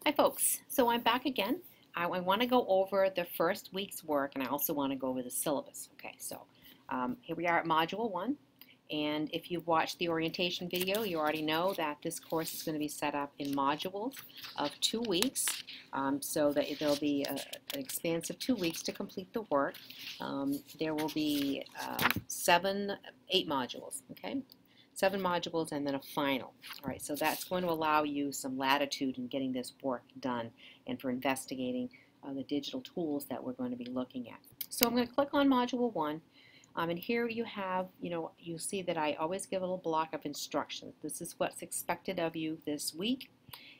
Hi folks, so I'm back again. I want to go over the first week's work and I also want to go over the syllabus. Okay, so here we are at Module 1, and if you've watched the orientation video, you already know that this course is going to be set up in modules of 2 weeks, so that there'll be an expansive 2 weeks to complete the work. There will be 8 modules, okay? 7 modules and then a final. All right, so that's going to allow you some latitude in getting this work done and for investigating the digital tools that we're going to be looking at. So I'm going to click on Module 1, and here you have, you see that I always give a little block of instructions. This is what's expected of you this week,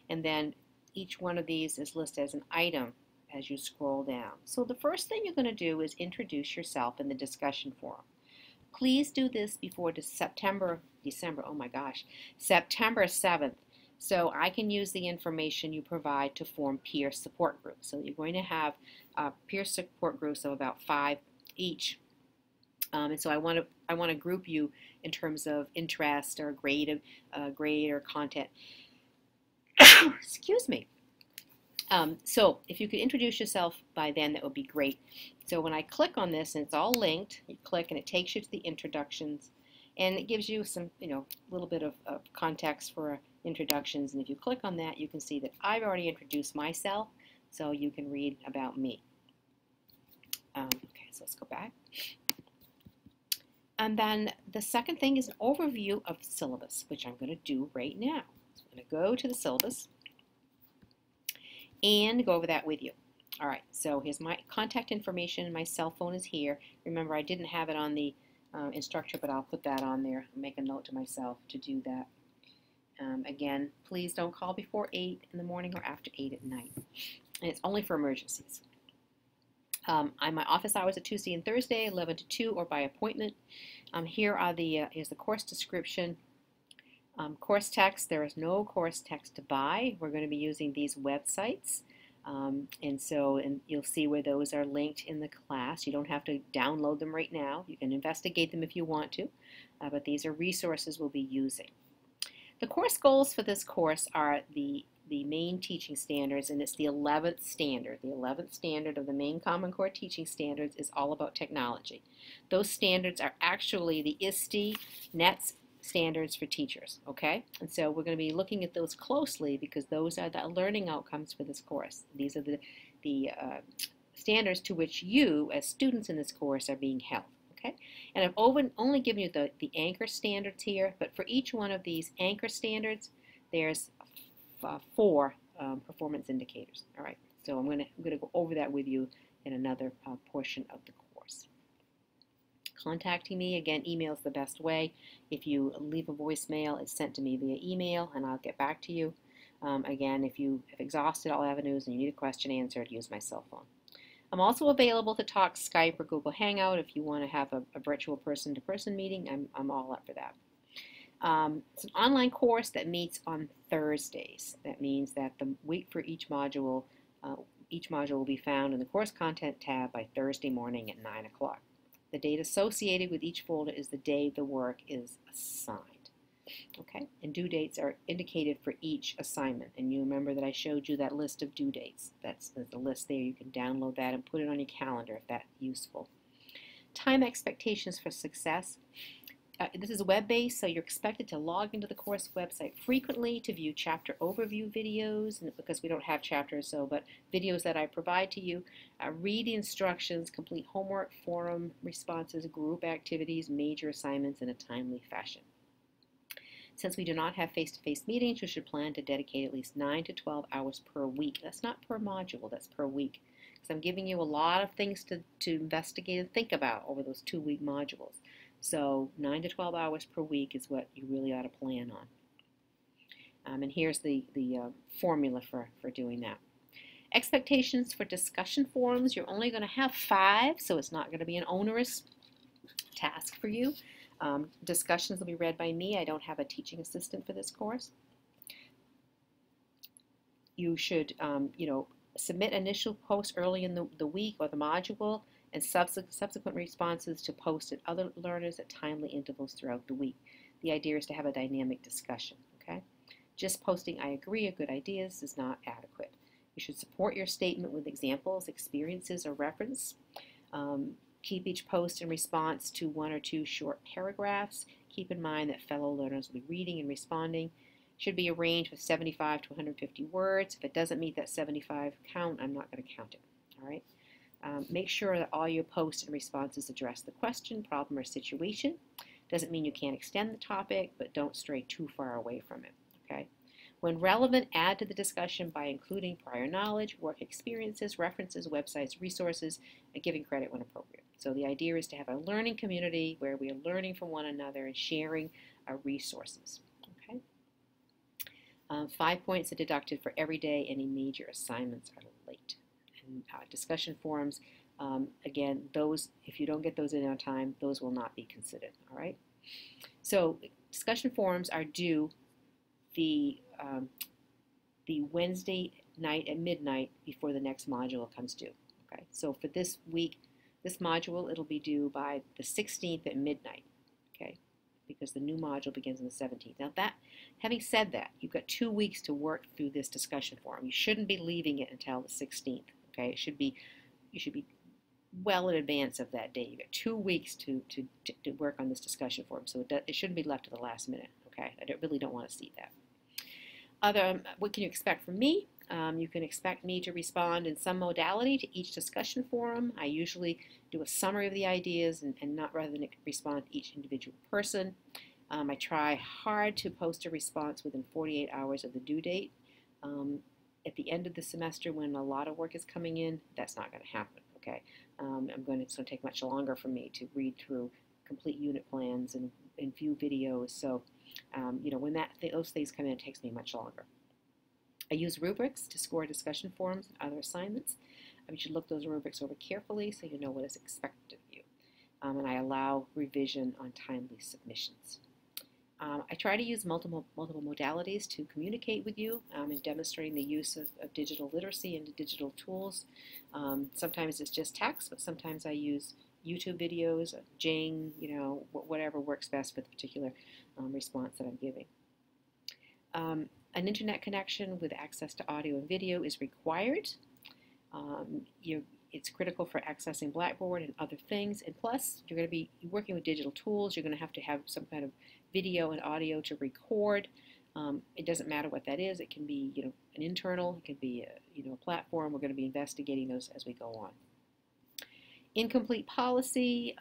and then each one of these is listed as an item as you scroll down. So the first thing you're going to do is introduce yourself in the discussion forum. Please do this before September 7th, so I can use the information you provide to form peer support groups. So you're going to have peer support groups of about 5 each, and so I want to group you in terms of interest or grade or content. Excuse me. So if you could introduce yourself by then, that would be great. So when I click on this, and it's all linked, you click and it takes you to the introductions, and it gives you some, little bit of context for introductions. And if you click on that, you can see that I've already introduced myself, so you can read about me. Okay, so let's go back. And then the second thing is an overview of the syllabus, which I'm going to do right now. So I'm going to go to the syllabus and go over that with you. All right, so here's my contact information. My cell phone is here. Remember, I didn't have it on the instructor, but I'll put that on there. I'll make a note to myself to do that. Again, please don't call before 8 in the morning or after 8 at night. And it's only for emergencies. My office hours are Tuesday and Thursday, 11 to 2, or by appointment. Here's the course description. Course text, there is no course text to buy. We're going to be using these websites, and you'll see where those are linked in the class. You don't have to download them right now. You can investigate them if you want to, but these are resources we'll be using. The course goals for this course are the main teaching standards, and it's the 11th standard. The 11th standard of the main Common Core teaching standards is all about technology. Those standards are actually the ISTE NETS standards for teachers, okay? And so we're going to be looking at those closely because those are the learning outcomes for this course. These are the standards to which you, as students in this course, are being held, okay? And I've only given you the anchor standards here, but for each one of these anchor standards, there's 4 performance indicators, all right? So I'm going to go over that with you in another portion of the course. Contacting me, again, email is the best way. If you leave a voicemail, it's sent to me via email, and I'll get back to you. Again, if you have exhausted all avenues and you need a question answered, use my cell phone. I'm also available to talk Skype or Google Hangout if you want to have a virtual person-to-person meeting. I'm all up for that. It's an online course that meets on Thursdays. That means that the week for each module will be found in the course content tab by Thursday morning at 9 o'clock. The date associated with each folder is the day the work is assigned. Okay, and due dates are indicated for each assignment. And you remember that I showed you that list of due dates. There's a list there. You can download that and put it on your calendar if that's useful. Time expectations for success. This is web-based, so you're expected to log into the course website frequently to view chapter overview videos, and because we don't have chapters, but videos that I provide to you. Read the instructions, complete homework, forum responses, group activities, major assignments in a timely fashion. Since we do not have face-to-face meetings, you should plan to dedicate at least 9 to 12 hours per week. That's not per module, that's per week. Because I'm giving you a lot of things to investigate and think about over those 2-week modules. So 9 to 12 hours per week is what you really ought to plan on. And here's the formula for doing that. Expectations for discussion forums. You're only going to have 5, so it's not going to be an onerous task for you. Discussions will be read by me. I don't have a teaching assistant for this course. You should, submit initial posts early in the week or the module, and subsequent responses to posted other learners at timely intervals throughout the week. The idea is to have a dynamic discussion, okay? Just posting "I agree" or "good ideas" is not adequate. You should support your statement with examples, experiences, or reference. Keep each post in response to 1 or 2 short paragraphs. Keep in mind that fellow learners will be reading and responding. Should be a range of 75 to 150 words. If it doesn't meet that 75 count, I'm not going to count it. All right. Make sure that all your posts and responses address the question, problem, or situation. Doesn't mean you can't extend the topic, but don't stray too far away from it. Okay. When relevant, add to the discussion by including prior knowledge, work experiences, references, websites, resources, and giving credit when appropriate. So the idea is to have a learning community where we are learning from one another and sharing our resources. Okay. 5 points are deducted for every day any major assignments are late. And discussion forums, again, those, if you don't get those in on time, those will not be considered. All right. So discussion forums are due the Wednesday night at midnight before the next module comes due. Okay. So for this week, this module, it'll be due by the 16th at midnight. Okay. Because the new module begins on the 17th. Now having said that, you've got 2 weeks to work through this discussion forum. You shouldn't be leaving it until the 16th. Okay, you should be well in advance of that day. You've got 2 weeks to work on this discussion forum, so it shouldn't be left to the last minute. Okay, I really don't want to see that. What can you expect from me? You can expect me to respond in some modality to each discussion forum. I usually do a summary of the ideas and not rather than respond to each individual person. I try hard to post a response within 48 hours of the due date. At the end of the semester, when a lot of work is coming in, that's not going to happen. Okay, it's going to take much longer for me to read through complete unit plans and view videos. So, when those things come in, it takes me much longer. I use rubrics to score discussion forums and other assignments. You should look those rubrics over carefully so you know what is expected of you. And I allow revision on timely submissions. I try to use multiple modalities to communicate with you in demonstrating the use of digital literacy and digital tools. Sometimes it's just text, but sometimes I use YouTube videos, Jing, whatever works best for the particular response that I'm giving. An internet connection with access to audio and video is required. It's critical for accessing Blackboard and other things. And plus, you're going to be working with digital tools. You're going to have some kind of video and audio to record. It doesn't matter what that is. It can be, an internal. It can be, a platform. We're going to be investigating those as we go on. Incomplete policy.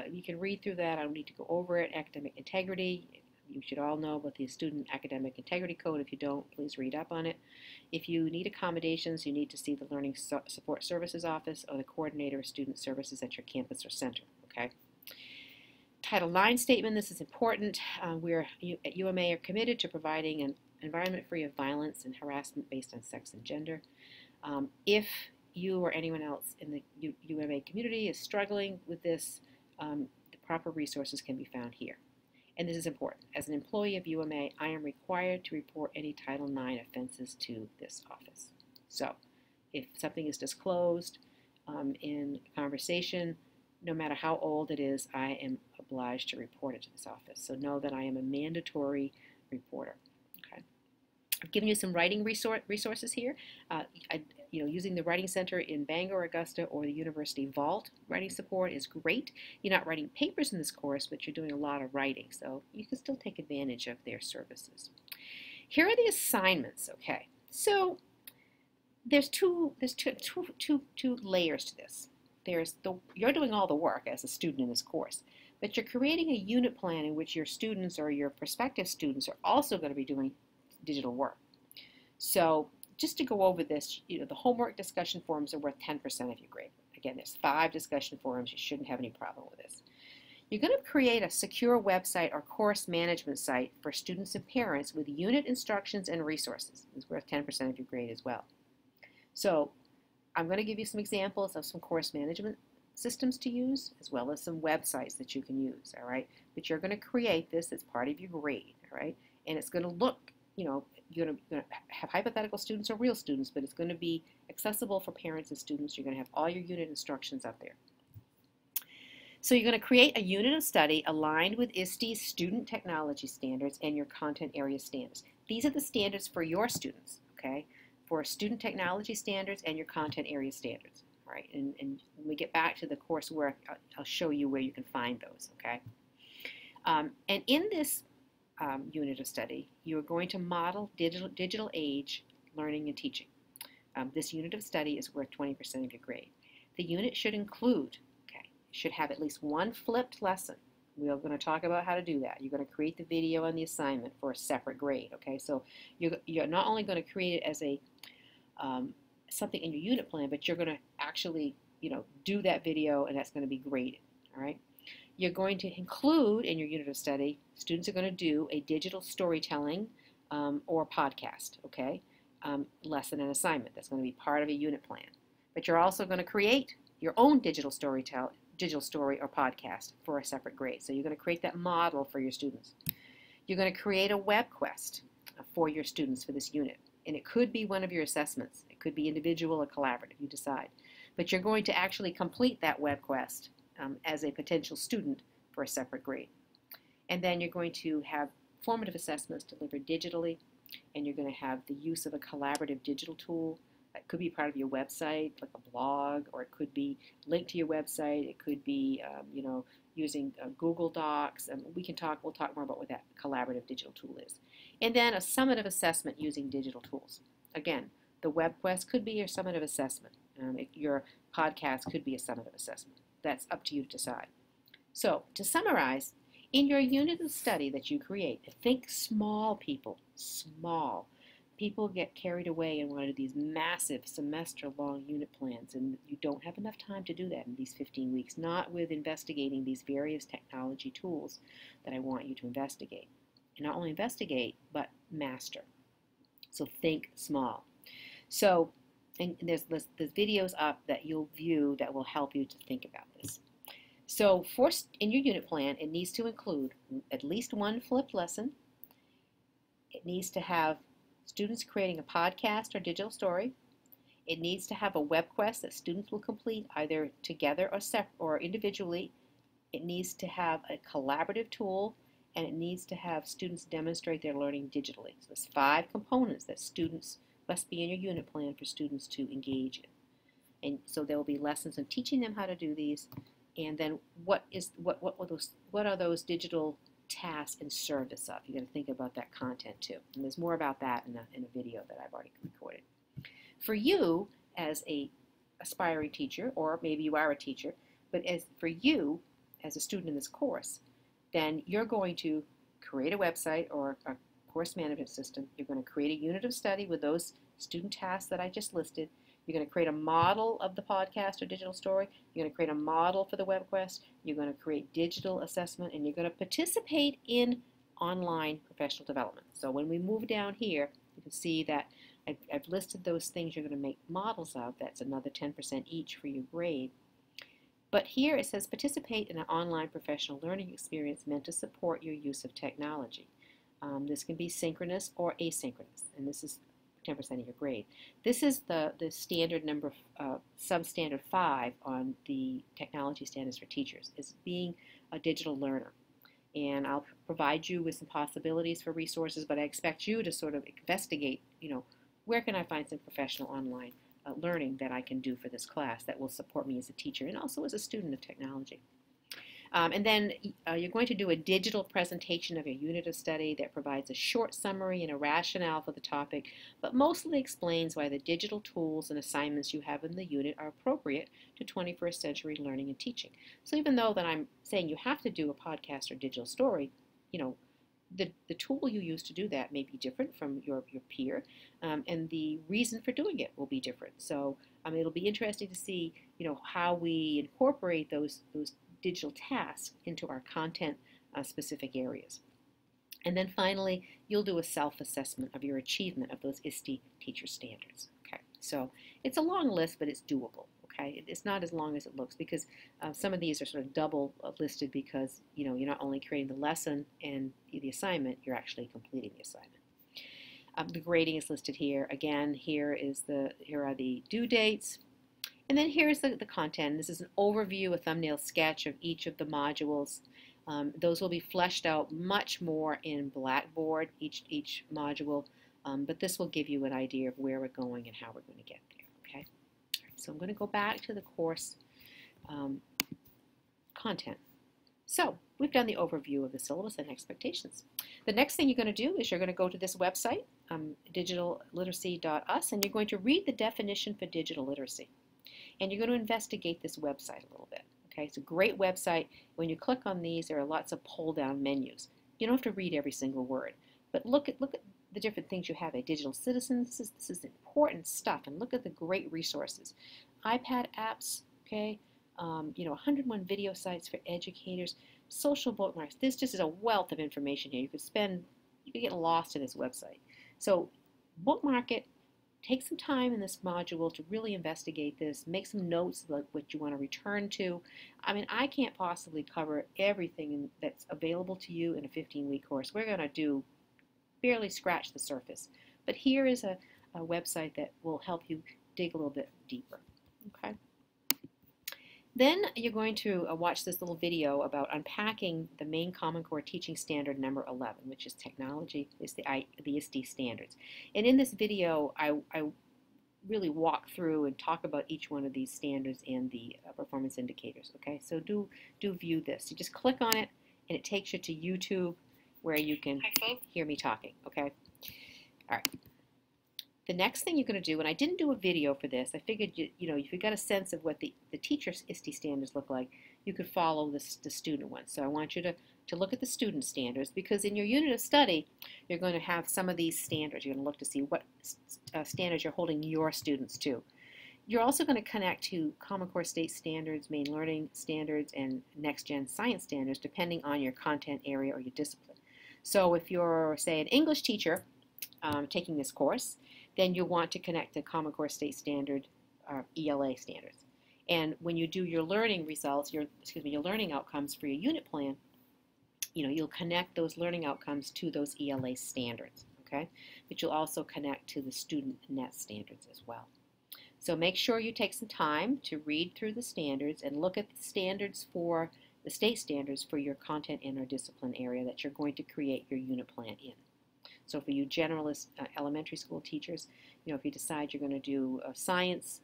You can read through that. I don't need to go over it. Academic integrity. You should all know about the Student Academic Integrity Code. If you don't, please read up on it. If you need accommodations, you need to see the Learning Support Services Office or the Coordinator of Student Services at your campus or center. Okay. Title IX statement, this is important. We at UMA are committed to providing an environment free of violence and harassment based on sex and gender. If you or anyone else in the UMA community is struggling with this, the proper resources can be found here. And this is important. As an employee of UMA, I am required to report any Title IX offenses to this office. So if something is disclosed in conversation, no matter how old it is, I am obliged to report it to this office. So know that I am a mandatory reporter. Okay. I've given you some writing resources here. Using the Writing Center in Bangor, Augusta, or the University Vault writing support is great. You're not writing papers in this course, but you're doing a lot of writing, so you can still take advantage of their services. Here are the assignments. Okay, so there's two layers to this. You're doing all the work as a student in this course, but you're creating a unit plan in which your students or your prospective students are also going to be doing digital work. So just to go over this, the homework discussion forums are worth 10% of your grade. Again, there's 5 discussion forums. You shouldn't have any problem with this. You're going to create a secure website or course management site for students and parents with unit instructions and resources. It's worth 10% of your grade as well. So I'm going to give you some examples of some course management systems to use, as well as some websites that you can use, all right? But you're going to create this as part of your grade, all right? And it's going to look, you're going to have hypothetical students or real students, but it's going to be accessible for parents and students. You're going to have all your unit instructions up there. So you're going to create a unit of study aligned with ISTE's student technology standards and your content area standards. These are the standards for your students, okay? for student technology standards and your content area standards. All right, and when we get back to the coursework, I'll show you where you can find those, okay? And in this unit of study, you're going to model digital age learning and teaching. This unit of study is worth 20% of your grade. The unit should include, should have at least one flipped lesson. We're going to talk about how to do that. You're going to create the video on the assignment for a separate grade, okay? So you're not only going to create it as a something in your unit plan, but you're going to actually, do that video, and that's going to be graded, all right? You're going to include in your unit of study, students are going to do a digital storytelling or podcast, okay? Lesson and assignment. That's going to be part of a unit plan. But you're also going to create your own digital story or podcast for a separate grade. So you're going to create that model for your students. You're going to create a web quest for your students for this unit. And it could be one of your assessments. It could be individual or collaborative, you decide. But you're going to actually complete that web quest as a potential student for a separate grade. And then you're going to have formative assessments delivered digitally, and you're going to have the use of a collaborative digital tool. That could be part of your website, like a blog, or it could be linked to your website. It could be, using Google Docs. We'll talk more about what that collaborative digital tool is. And then a summative assessment using digital tools. Again, the web quest could be your summative assessment. Your podcast could be a summative assessment. That's up to you to decide. So, to summarize, in your unit of study that you create, think small, people, small. People get carried away in one of these massive semester-long unit plans, and you don't have enough time to do that in these 15 weeks, not with investigating these various technology tools that I want you to investigate. And not only investigate, but master. So think small. So, and there's videos up that you'll view that will help you to think about this. So in your unit plan, it needs to include at least one flipped lesson. It needs to have students creating a podcast or digital story. It needs to have a web quest that students will complete either together or individually. It needs to have a collaborative tool, and it needs to have students demonstrate their learning digitally. So there's 5 components that students must be in your unit plan for students to engage in. And so there will be lessons on teaching them how to do these, and then what are those digital tasks in service of. You're going to think about that content too. And there's more about that in a video that I've already recorded. For you as a aspiring teacher, or maybe you are a teacher, but for you as a student in this course, then you're going to create a website or a course management system. You're going to create a unit of study with those student tasks that I just listed. You're going to create a model of the podcast or digital story. You're going to create a model for the web quest. You're going to create digital assessment, and you're going to participate in online professional development. So when we move down here, you can see that I've listed those things you're going to make models of. That's another 10% each for your grade. But here it says participate in an online professional learning experience meant to support your use of technology. This can be synchronous or asynchronous, and this is 10% of your grade. This is the standard number, substandard 5 on the technology standards for teachers, is being a digital learner. And I'll provide you with some possibilities for resources, but I expect you to sort of investigate, where can I find some professional online learning that I can do for this class that will support me as a teacher and also as a student of technology. And then you're going to do a digital presentation of your unit of study that provides a short summary and a rationale for the topic, but mostly explains why the digital tools and assignments you have in the unit are appropriate to 21st century learning and teaching. So even though that I'm saying you have to do a podcast or digital story, the tool you use to do that may be different from your peer, and the reason for doing it will be different. So it'll be interesting to see, how we incorporate those digital tasks into our content specific areas. And then finally, you'll do a self-assessment of your achievement of those ISTE teacher standards. Okay, so it's a long list, but it's doable. Okay, it's not as long as it looks, because some of these are sort of double listed because you're not only creating the lesson and the assignment, you're actually completing the assignment. The grading is listed here. Again, here are the due dates. And then here's the content. This is an overview, a thumbnail sketch of each of the modules. Those will be fleshed out much more in Blackboard, each module. But this will give you an idea of where we're going and how we're going to get there, okay? All right, so I'm going to go back to the course content. So we've done the overview of the syllabus and expectations. The next thing you're going to do is you're going to go to this website, digitalliteracy.us, and you're going to read the definition for digital literacy. And you're going to investigate this website a little bit. Okay, it's a great website. When you click on these, there are lots of pull-down menus. You don't have to read every single word, but look at the different things you have. A digital citizen, this is important stuff, and look at the great resources. iPad apps, okay, 101 video sites for educators, social bookmarks. This just is a wealth of information here. You could get lost in this website. So bookmark it. Take some time in this module to really investigate this. Make some notes about what you want to return to. I mean, I can't possibly cover everything that's available to you in a 15-week course. We're going to barely scratch the surface. But here is a website that will help you dig a little bit deeper. Okay. Then you're going to watch this little video about unpacking the main Common Core teaching standard number 11, which is technology, is the ISD standards. And in this video, I really walk through and talk about each one of these standards and the performance indicators. Okay, so do view this. You just click on it, and it takes you to YouTube, where you can hear me talking. Okay, all right. The next thing you're going to do, and I didn't do a video for this, I figured, if you got a sense of what the teacher's ISTE standards look like, you could follow the student ones. So I want you to look at the student standards, because in your unit of study, you're going to have some of these standards. You're going to look to see what standards you're holding your students to. You're also going to connect to Common Core State Standards, Main Learning Standards, and Next Gen Science Standards, depending on your content area or your discipline. So if you're, say, an English teacher taking this course, then you'll want to connect to Common Core State Standard ELA standards. And when you do your learning results, your learning outcomes for your unit plan, you'll connect those learning outcomes to those ELA standards, okay? But you'll also connect to the student net standards as well. So make sure you take some time to read through the standards and look at the standards for the state standards for your content and or discipline area that you're going to create your unit plan in. So for you generalist elementary school teachers, if you decide you're going to do a science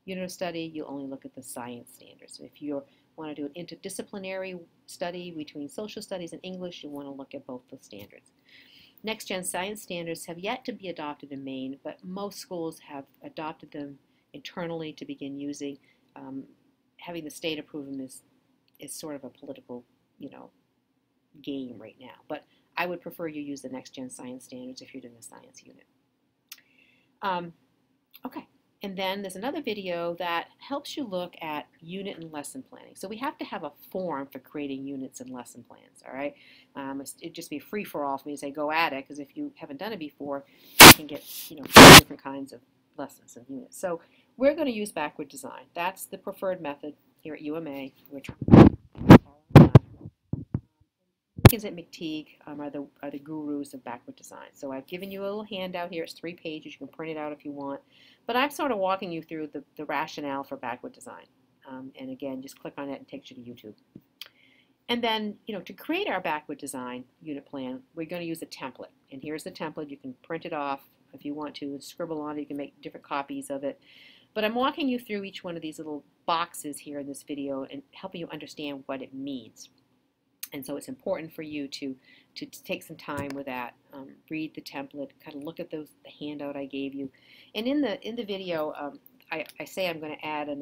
unit of study, you'll only look at the science standards. If you want to do an interdisciplinary study between social studies and English, you'll want to look at both the standards. Next Gen Science standards have yet to be adopted in Maine, but most schools have adopted them internally to begin using. Having the state approve them is sort of a political, game right now. But I would prefer you use the Next Gen Science standards if you're doing a science unit. Okay, and then there's another video that helps you look at unit and lesson planning. So we have to have a form for creating units and lesson plans, all right? It'd just be free for all for me to say go at it, because if you haven't done it before, you can get different kinds of lessons and units. So we're going to use backward design. That's the preferred method here at UMA, which Dickens at McTeague are the gurus of backward design. So I've given you a little handout here. It's 3 pages. You can print it out if you want. But I'm sort of walking you through the rationale for backward design. And again, just click on it and it takes you to YouTube. And then, to create our backward design unit plan, we're going to use a template. And here's the template. You can print it off if you want to, scribble on it. You can make different copies of it. But I'm walking you through each one of these little boxes here in this video and helping you understand what it means. And so it's important for you to take some time with that, read the template, kind of look at the handout I gave you. And in the video, I say I'm going to add a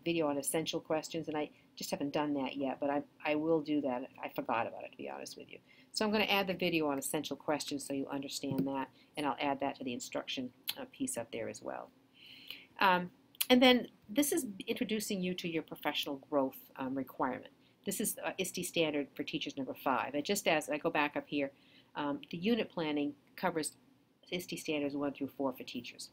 video on essential questions, and I just haven't done that yet, but I will do that. I forgot about it, to be honest with you. So I'm going to add the video on essential questions so you understand that, and I'll add that to the instruction piece up there as well. And then this is introducing you to your professional growth requirement. This is ISTE standard for teachers number 5. And just as I go back up here, the unit planning covers ISTE standards 1 through 4 for teachers.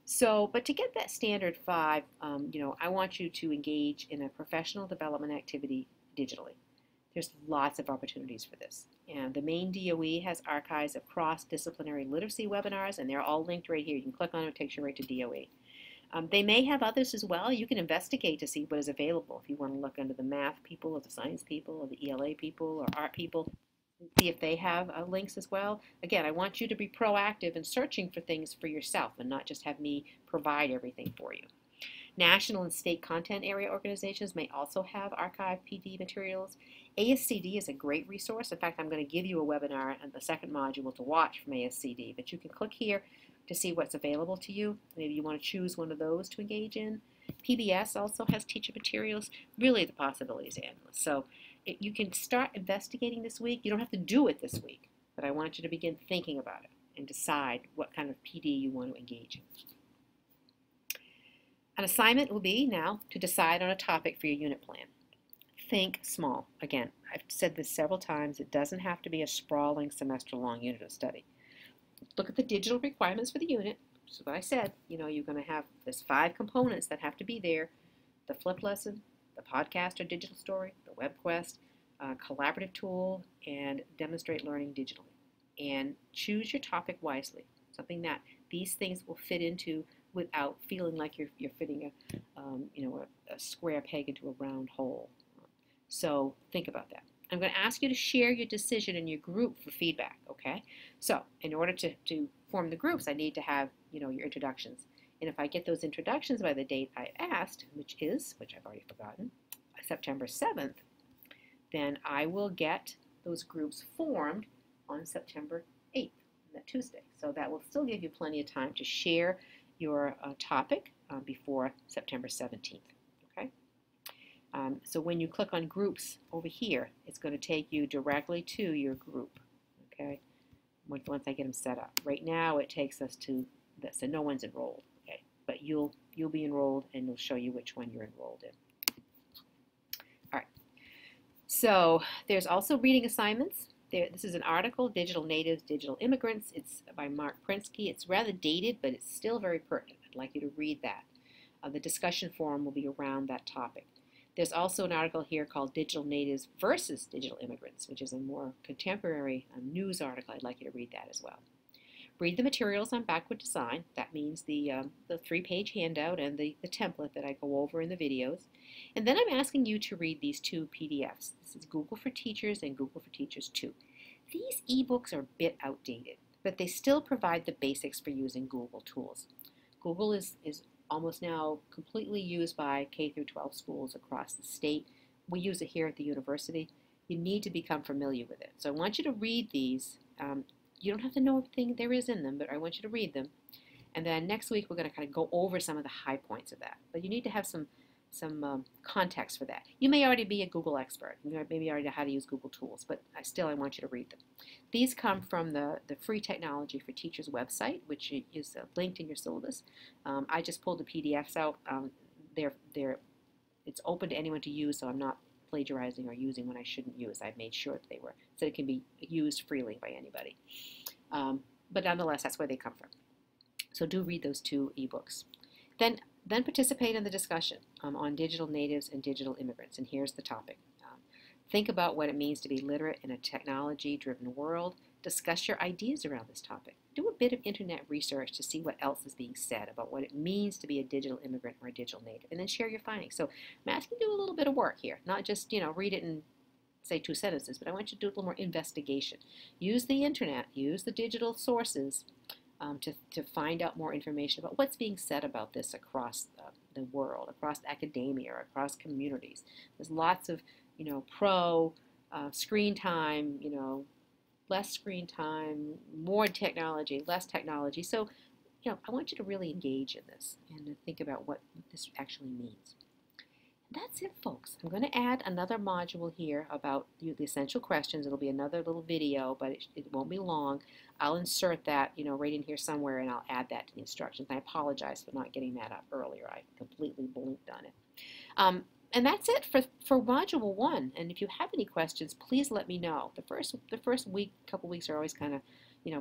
So, but to get that standard 5, I want you to engage in a professional development activity digitally. There's lots of opportunities for this. And the main DOE has archives of cross-disciplinary literacy webinars, and they're all linked right here. You can click on it, it takes you right to DOE. They may have others as well. You can investigate to see what is available if you want to look under the math people or the science people or the ELA people or art people. see if they have links as well. Again, I want you to be proactive in searching for things for yourself and not just have me provide everything for you. National and state content area organizations may also have archived PD materials. ASCD is a great resource. In fact, I'm going to give you a webinar and the second module to watch from ASCD, but you can click here to see what's available to you. Maybe you want to choose one of those to engage in. PBS also has teacher materials. Really, the possibilities are endless. So you can start investigating this week. You don't have to do it this week, but I want you to begin thinking about it and decide what kind of PD you want to engage in. An assignment will be now to decide on a topic for your unit plan. Think small. Again, I've said this several times. It doesn't have to be a sprawling semester-long unit of study. Look at the digital requirements for the unit. So what I said, you're going to have, there's 5 components that have to be there. The flip lesson, the podcast or digital story, the web quest, collaborative tool, and demonstrate learning digitally. And choose your topic wisely. Something that these things will fit into without feeling like you're fitting a square peg into a round hole. So think about that. I'm going to ask you to share your decision in your group for feedback, okay? So in order to form the groups, I need to have, your introductions. And if I get those introductions by the date I asked, which I've already forgotten, September 7th, then I will get those groups formed on September 8th, that Tuesday. So that will still give you plenty of time to share your topic before September 17th. Okay. So when you click on groups over here, it's going to take you directly to your group. Okay. Once I get them set up. Right now, it takes us to this, and no one's enrolled. Okay. But you'll be enrolled, and it'll show you which one you're enrolled in. All right. So there's also reading assignments. This is an article, Digital Natives, Digital Immigrants. It's by Mark Prinsky. It's rather dated, but it's still very pertinent. I'd like you to read that. The discussion forum will be around that topic. There's also an article here called Digital Natives versus Digital Immigrants, which is a more contemporary news article. I'd like you to read that as well. Read the materials on Backward Design. That means the 3-page handout and the template that I go over in the videos. And then I'm asking you to read these 2 PDFs. This is Google for Teachers and Google for Teachers 2. These ebooks are a bit outdated, but they still provide the basics for using Google tools. Google is almost now completely used by K through 12 schools across the state. We use it here at the university. You need to become familiar with it. So I want you to read these. You don't have to know everything there is in them, but I want you to read them. And then next week we're going to kind of go over some of the high points of that. But you need to have some context for that. You may already be a Google expert. You maybe already know how to use Google tools, but I want you to read them. These come from the Free Technology for Teachers website, which is linked in your syllabus. I just pulled the PDFs out. It's open to anyone to use, so I'm not plagiarizing or using when I shouldn't use. I've made sure that they were, so it can be used freely by anybody. But nonetheless, that's where they come from. So do read those 2 ebooks. Then participate in the discussion on digital natives and digital immigrants. And here's the topic. Think about what it means to be literate in a technology-driven world. Discuss your ideas around this topic. Do a bit of internet research to see what else is being said about what it means to be a digital immigrant or a digital native, and then share your findings. So I'm asking you to do a little bit of work here, not just read it and say 2 sentences, but I want you to do a little more investigation. Use the internet, use the digital sources to find out more information about what's being said about this across the world, across academia, or across communities. There's lots of pro screen time, less screen time, more technology, less technology. So, I want you to really engage in this and to think about what this actually means. That's it, folks. I'm going to add another module here about the essential questions. It'll be another little video, but it won't be long. I'll insert that, right in here somewhere, and I'll add that to the instructions. I apologize for not getting that up earlier. I completely blinked on it. And that's it for Module 1. And if you have any questions, please let me know. The first week, couple weeks are always kind of,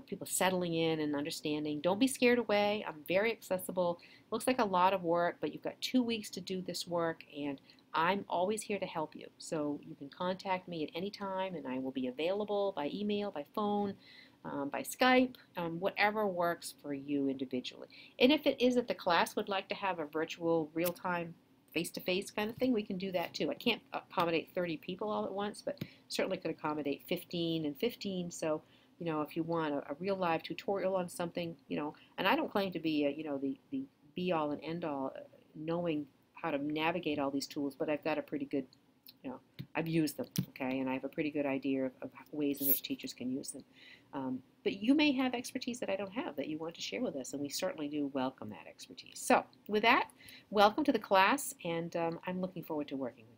people settling in and understanding. Don't be scared away. I'm very accessible. Looks like a lot of work, but you've got 2 weeks to do this work, and I'm always here to help you. So you can contact me at any time, and I will be available by email, by phone, by Skype, whatever works for you individually. And if it is that the class would like to have a virtual real-time face-to-face kind of thing, we can do that too. I can't accommodate 30 people all at once, but certainly could accommodate 15 and 15. So, you know, if you want a real live tutorial on something, you know, and I don't claim to be, you know, the be-all and end-all, knowing how to navigate all these tools, but I've got a pretty good, you know, I've used them, okay, and I have a pretty good idea of ways in which teachers can use them. But you may have expertise that I don't have that you want to share with us, and we certainly do welcome that expertise. So with that, welcome to the class, and I'm looking forward to working with you.